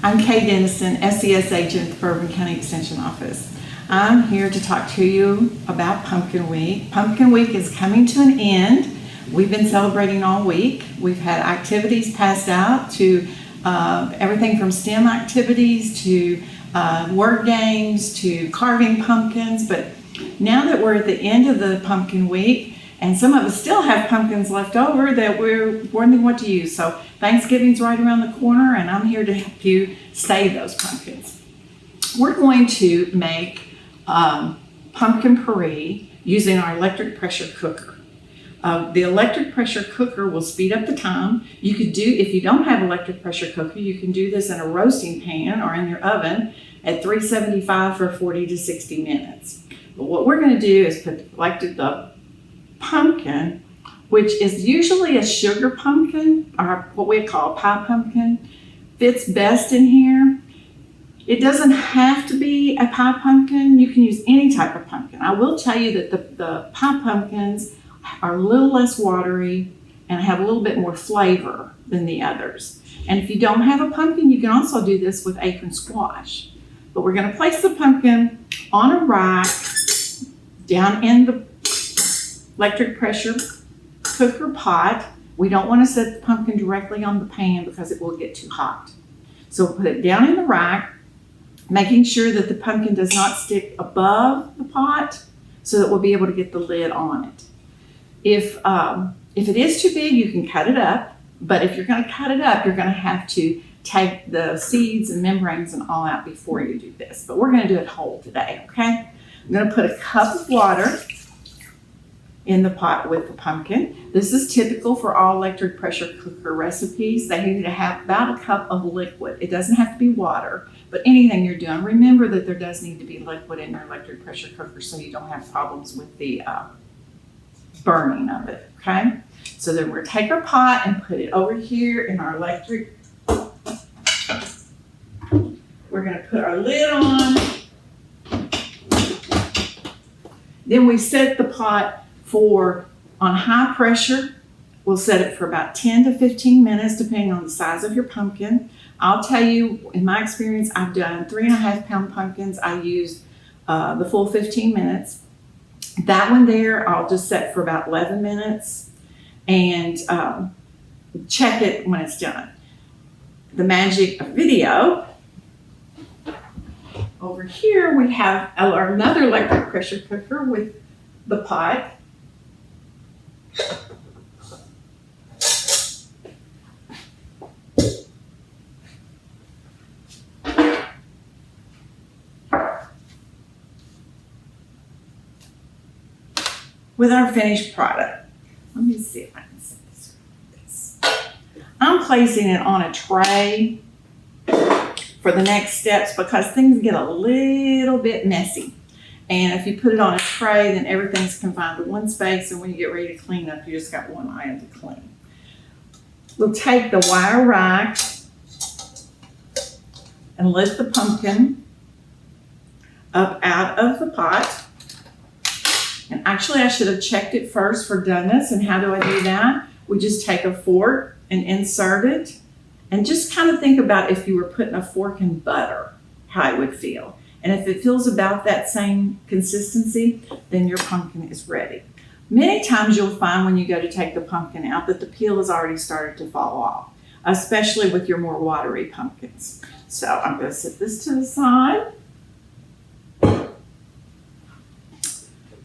I'm Kay Denniston, FCS Agent at the Bourbon County Extension Office. I'm here to talk to you about Pumpkin Week. Pumpkin Week is coming to an end. We've been celebrating all week. We've had activities passed out to everything from STEM activities to word games to carving pumpkins. But now that we're at the end of the Pumpkin Week, and some of us still have pumpkins left over that we're wondering what to use. So Thanksgiving's right around the corner, and I'm here to help you save those pumpkins. We're going to make pumpkin puree using our electric pressure cooker. The electric pressure cooker will speed up the time. You could do, if you don't have electric pressure cooker, you can do this in a roasting pan or in your oven at 375 for 40 to 60 minutes. But what we're going to do is put the pumpkin, which is usually a sugar pumpkin or what we call pie pumpkin, fits best in here. It doesn't have to be a pie pumpkin. You can use any type of pumpkin. I will tell you that the pie pumpkins are a little less watery and have a little bit more flavor than the others. And if you don't have a pumpkin, you can also do this with acorn squash. But we're going to place the pumpkin on a rack down in the electric pressure cooker pot. We don't want to set the pumpkin directly on the pan because it will get too hot. So we'll put it down in the rack, making sure that the pumpkin does not stick above the pot so that we'll be able to get the lid on it. If it is too big, you can cut it up, but if you're going to cut it up, you're going to have to take the seeds and membranes and all out before you do this. But we're going to do it whole today, okay? I'm going to put a cup of water in the pot with the pumpkin. This is typical for all electric pressure cooker recipes. They need to have about a cup of liquid. It doesn't have to be water, but anything you're doing, remember that there does need to be liquid in your electric pressure cooker so you don't have problems with the burning of it, okay? So then we're gonna take our pot and put it over here in our electric. We're gonna put our lid on. Then we set the pot on high pressure. We'll set it for about 10 to 15 minutes, depending on the size of your pumpkin. I'll tell you, in my experience, I've done 3.5 pound pumpkins. I used the full 15 minutes. That one there, I'll just set for about 11 minutes and check it when it's done. The magic of video. Over here, we have another electric pressure cooker with the pot. With our finished product. Let me see if I can set this like this. I'm placing it on a tray for the next steps because things get a little bit messy. And if you put it on a tray, then everything's confined to one space, and when you get ready to clean up, you just got one item to clean. We'll take the wire rack and lift the pumpkin up out of the pot. And actually, I should have checked it first for doneness. And how do I do that? We just take a fork and insert it. And just kind of think about if you were putting a fork in butter, how it would feel. And if it feels about that same consistency, then your pumpkin is ready. Many times you'll find when you go to take the pumpkin out that the peel has already started to fall off, especially with your more watery pumpkins. So I'm going to set this to the side.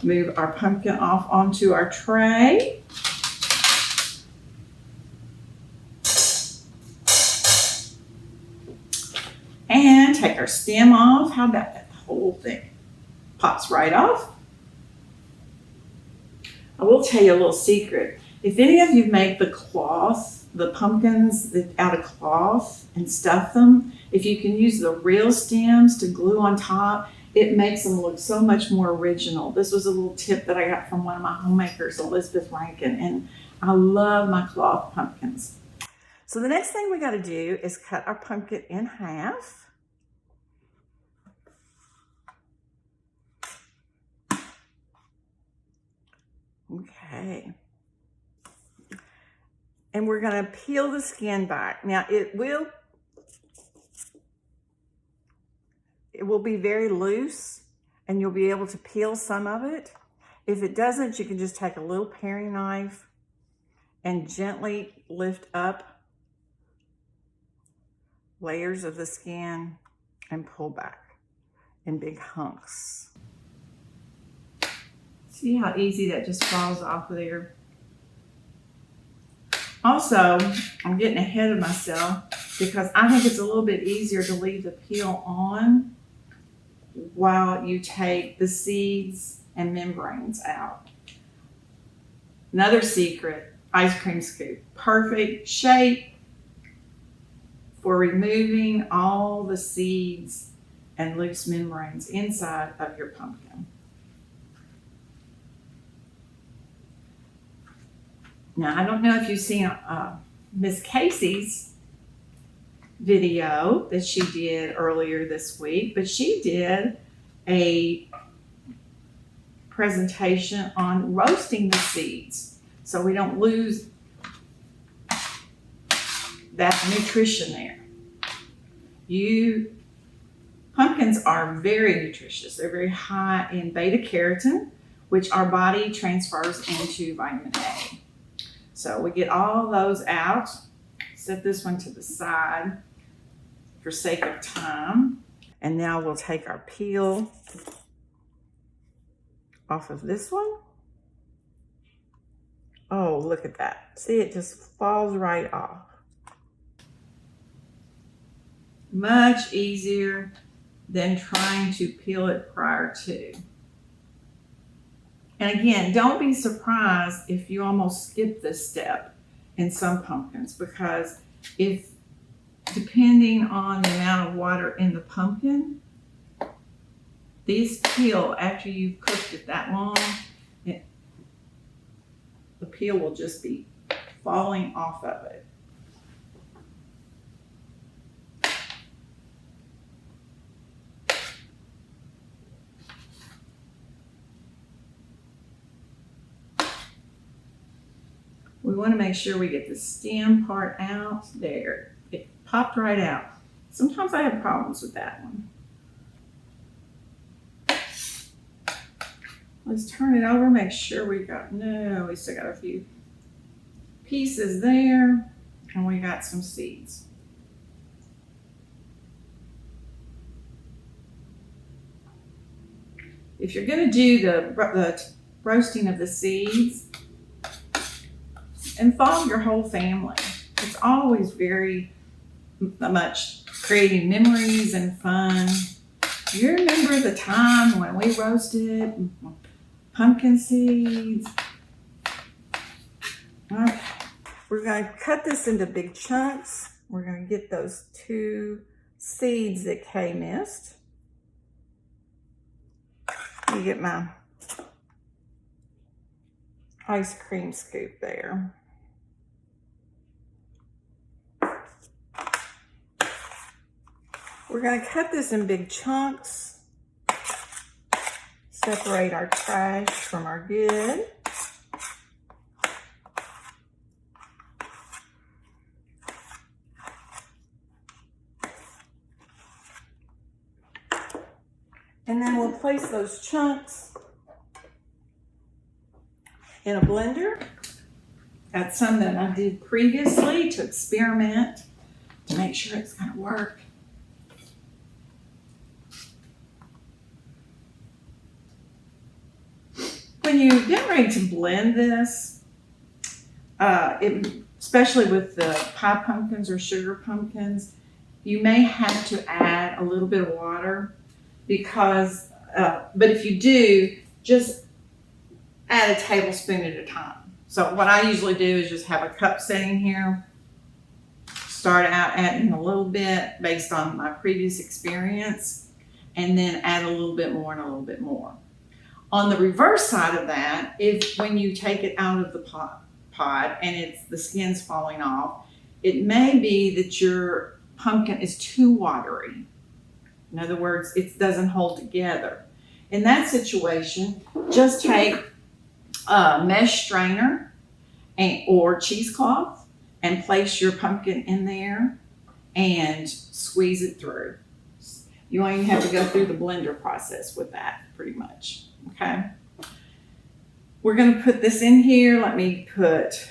Move our pumpkin off onto our tray. And take our stem off. How about that? The whole thing pops right off. I will tell you a little secret. If any of you make the pumpkins out of cloth and stuff them, if you can use the real stems to glue on top, it makes them look so much more original. This was a little tip that I got from one of my homemakers, Elizabeth Rankin, and I love my cloth pumpkins. So the next thing we got to do is cut our pumpkin in half. Okay. And we're going to peel the skin back. Now it will it will be very loose and you'll be able to peel some of it. If it doesn't, you can just take a little paring knife and gently lift up layers of the skin and pull back in big hunks. See how easy that just falls off of there? Also, I'm getting ahead of myself because I think it's a little bit easier to leave the peel on while you take the seeds and membranes out. Another secret, ice cream scoop. Perfect shape for removing all the seeds and loose membranes inside of your pumpkin. Now, I don't know if you've seen Miss Casey's video that she did earlier this week, but she did a presentation on roasting the seeds so we don't lose that nutrition there. Pumpkins are very nutritious. They're very high in beta carotene, which our body transfers into vitamin A. So we get all those out. Set this one to the side for sake of time. And now we'll take our peel off of this one. Oh, look at that. See, it just falls right off. Much easier than trying to peel it prior to. And again, don't be surprised if you almost skip this step in some pumpkins, because depending on the amount of water in the pumpkin, these peel after you've cooked it that long, the peel will just be falling off of it. We want to make sure we get the stem part out. There, it popped right out. Sometimes I have problems with that one. Let's turn it over, make sure we still got a few pieces there, and we got some seeds. If you're going to do the roasting of the seeds, involve your whole family. It's always very much creating memories and fun. You remember the time when we roasted pumpkin seeds? Okay. We're going to cut this into big chunks. We're going to get those 2 seeds that Kay missed. Let me get my ice cream scoop there. We're going to cut this in big chunks. Separate our trash from our good. And then we'll place those chunks in a blender. That's some that I did previously to experiment to make sure it's going to work. When you get ready to blend this, especially with the pie pumpkins or sugar pumpkins, you may have to add a little bit of water because, but if you do, just add a tablespoon at a time. So what I usually do is just have a cup sitting here, start out adding a little bit based on my previous experience, and then add a little bit more and a little bit more. On the reverse side of that, when you take it out of the pot and the skin's falling off, it may be that your pumpkin is too watery. In other words, it doesn't hold together. In that situation, just take a mesh strainer or cheesecloth and place your pumpkin in there and squeeze it through. You won't even have to go through the blender process with that, pretty much, okay? We're gonna put this in here. Let me put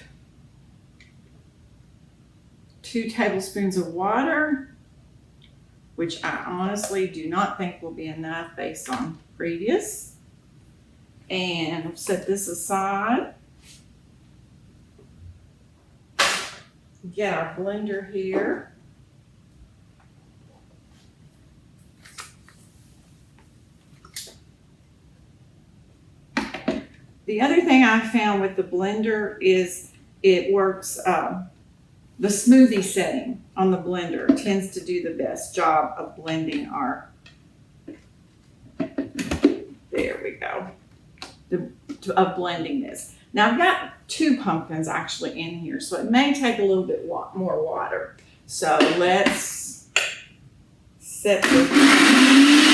2 tablespoons of water, which I honestly do not think will be enough based on previous. And set this aside. Get our blender here. The other thing I found with the blender is it works, the smoothie setting on the blender tends to do the best job of blending our, there we go, of blending this. Now I've got 2 pumpkins actually in here, so it may take a little bit more water. So let's set the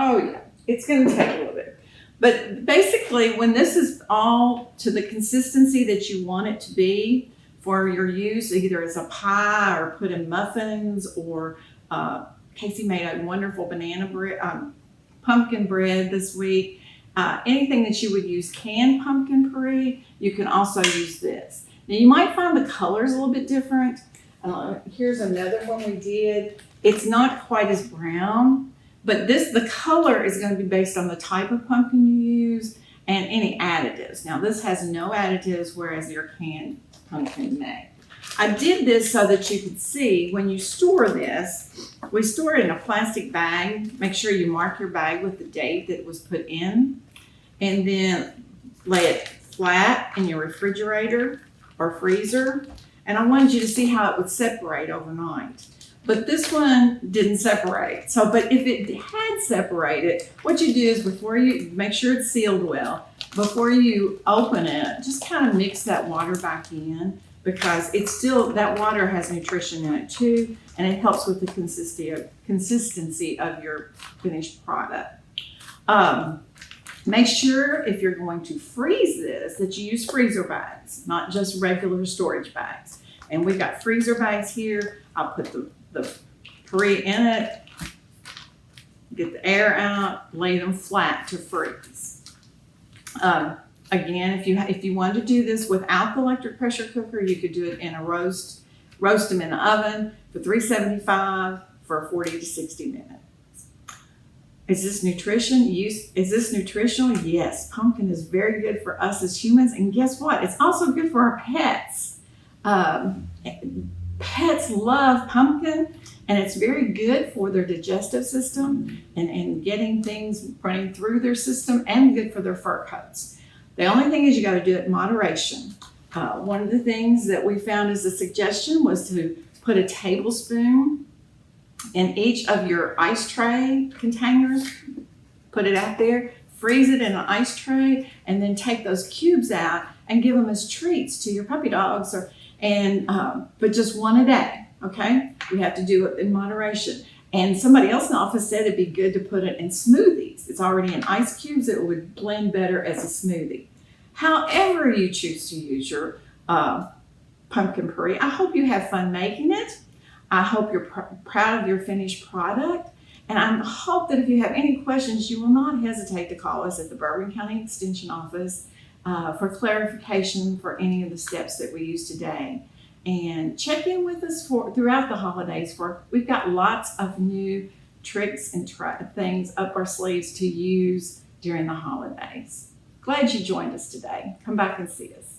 Oh yeah, it's going to take a little bit. But basically, when this is all to the consistency that you want it to be for your use, either as a pie or put in muffins, or Casey made a wonderful banana bread, pumpkin bread this week. Anything that you would use canned pumpkin puree, you can also use this. Now you might find the colors a little bit different. Here's another one we did. It's not quite as brown. But the color is going to be based on the type of pumpkin you use and any additives. Now this has no additives, whereas your canned pumpkin may. I did this so that you could see when you store this, we store it in a plastic bag. Make sure you mark your bag with the date that it was put in, and then lay it flat in your refrigerator or freezer. And I wanted you to see how it would separate overnight. But this one didn't separate. So, but if it had separated, what you do is before you, make sure it's sealed well, before you open it, just kind of mix that water back in, because it's still, that water has nutrition in it too, and it helps with the consistency of your finished product. Make sure if you're going to freeze this, that you use freezer bags, not just regular storage bags. And we've got freezer bags here. I'll put the puree in it, get the air out, lay them flat to freeze. Again, if you wanted to do this without the electric pressure cooker, you could do it in a roast them in the oven for 375 for 40 to 60 minutes. Is this nutrition? Is this nutritional? Yes, pumpkin is very good for us as humans, and guess what? It's also good for our pets. Pets love pumpkin, and it's very good for their digestive system and getting things running through their system, and good for their fur coats. The only thing is you got to do it in moderation. One of the things that we found as a suggestion was to put a tablespoon in each of your ice tray containers, put it out there, freeze it in an ice tray, and then take those cubes out and give them as treats to your puppy dogs, but just one a day, okay? We have to do it in moderation. And somebody else in the office said it'd be good to put it in smoothies. It's already in ice cubes. It would blend better as a smoothie. However you choose to use your pumpkin puree, I hope you have fun making it. I hope you're proud of your finished product. And I hope that if you have any questions, you will not hesitate to call us at the Bourbon County Extension Office for clarification for any of the steps that we use today. And check in with us throughout the holidays. We've got lots of new tricks and things up our sleeves to use during the holidays. Glad you joined us today. Come back and see us.